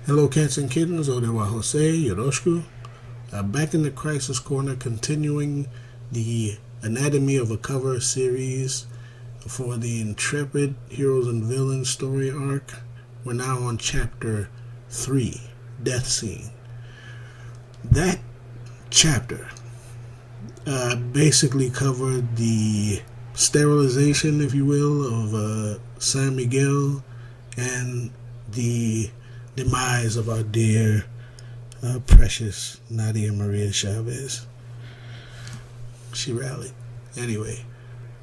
Hello, cats and kittens. Odewa Jose, Yoroshiku. Back in the Crisis Corner, continuing the Anatomy of a Cover series for the Intrepid Heroes and Villains story arc. We're now on Chapter 3, Death Scene. That chapter basically covered the sterilization, if you will, of San Miguel and the demise of our dear, precious Nadia Maria Chavez. She rallied. Anyway,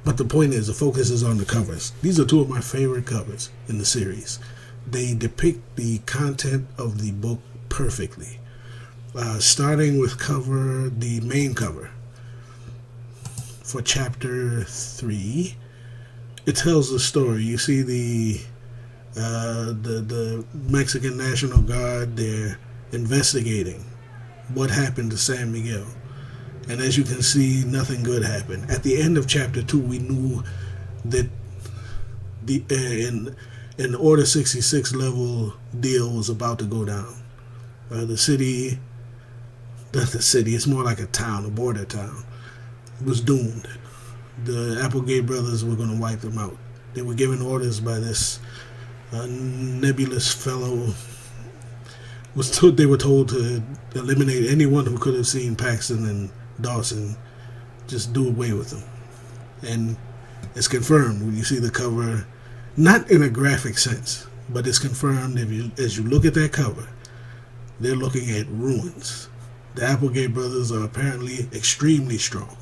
but the point is, the focus is on the covers. These are two of my favorite covers in the series. They depict the content of the book perfectly. Starting with the main cover for Chapter 3. It tells the story. You see the Mexican National Guard, they're investigating what happened to San Miguel. And as you can see, nothing good happened. At the end of Chapter 2, we knew that in Order 66 level deal was about to go down. The city, it's more like a town, a border town, was doomed. The Applegate brothers were going to wipe them out. They were given orders by this nebulous fellow. They were told to eliminate anyone who could have seen Paxton and Dawson, just do away with them. And it's confirmed when you see the cover, not in a graphic sense, but it's confirmed as you look at that cover, they're looking at ruins. The Applegate brothers are apparently extremely strong,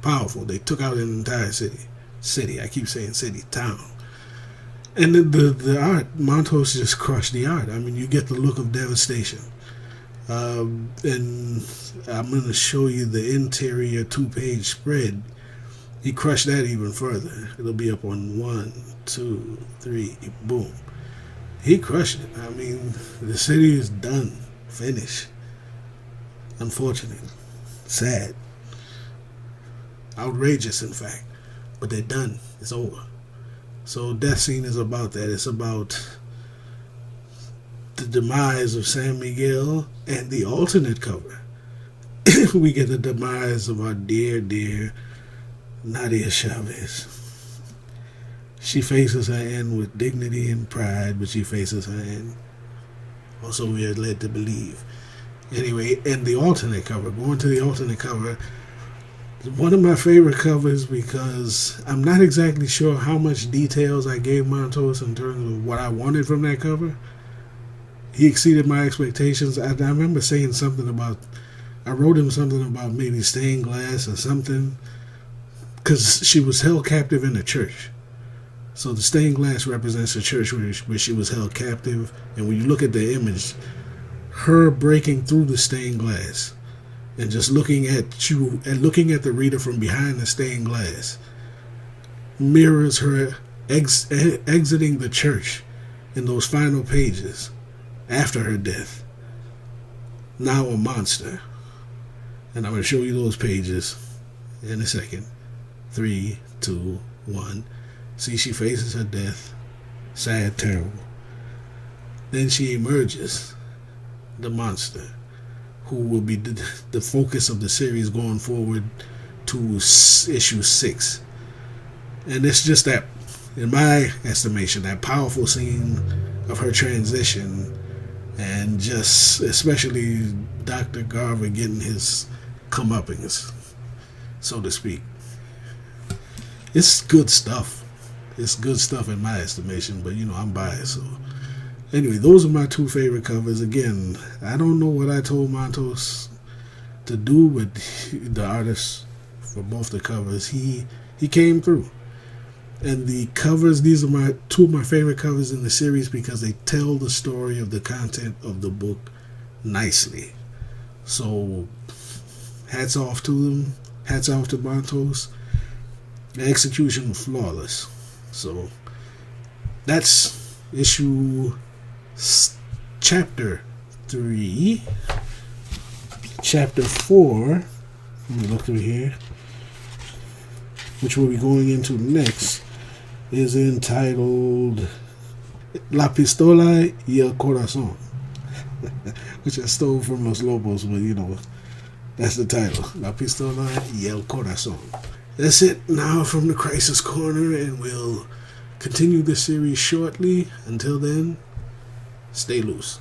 powerful. They took out an entire city. I keep saying city, town. And the art, Montos just crushed the art. I mean, you get the look of devastation. And I'm going to show you the interior 2-page spread. He crushed that even further. It'll be up on 1, 2, 3, boom. He crushed it. I mean, the city is done, finished. Unfortunate, sad, outrageous, in fact. But they're done. It's over. So Death Scene is about that. It's about the demise of San Miguel, and the alternate cover. We get the demise of our dear, dear Nadia Chavez. She faces her end with dignity and pride, but she faces her end. Also, we are led to believe. Anyway, and the alternate cover, going to the alternate cover, one of my favorite covers because I'm not exactly sure how much details I gave Montos in terms of what I wanted from that cover. He exceeded my expectations. I remember saying something about, I wrote him something about maybe stained glass or something, because she was held captive in the church. So the stained glass represents the church where she was held captive. And when you look at the image, her breaking through the stained glass and just looking at you and looking at the reader from behind the stained glass mirrors her exiting the church in those final pages after her death. Now a monster. And I'm going to show you those pages in a second. 3, 2, 1. See, she faces her death. Sad, terrible. Then she emerges, the monster, who will be the focus of the series going forward to issue 6. And it's just that, in my estimation, that powerful scene of her transition, and just especially Dr. Garver getting his comeuppance, so to speak. It's good stuff. It's good stuff in my estimation, but I'm biased. So anyway, those are my 2 favorite covers. Again, I don't know what I told Montos to do with the artist for both the covers. He came through. And the covers, these are 2 of my favorite covers in the series because they tell the story of the content of the book nicely. So hats off to them. Hats off to Montos. The execution was flawless. So that's Chapter 3. Chapter 4. Let me look through here. Which we'll be going into next is entitled La Pistola y el Corazón. which I stole from Los Lobos, but you know, that's the title. La Pistola y el Corazón. That's it now from the Crisis Corner, and we'll continue this series shortly. Until then, stay loose.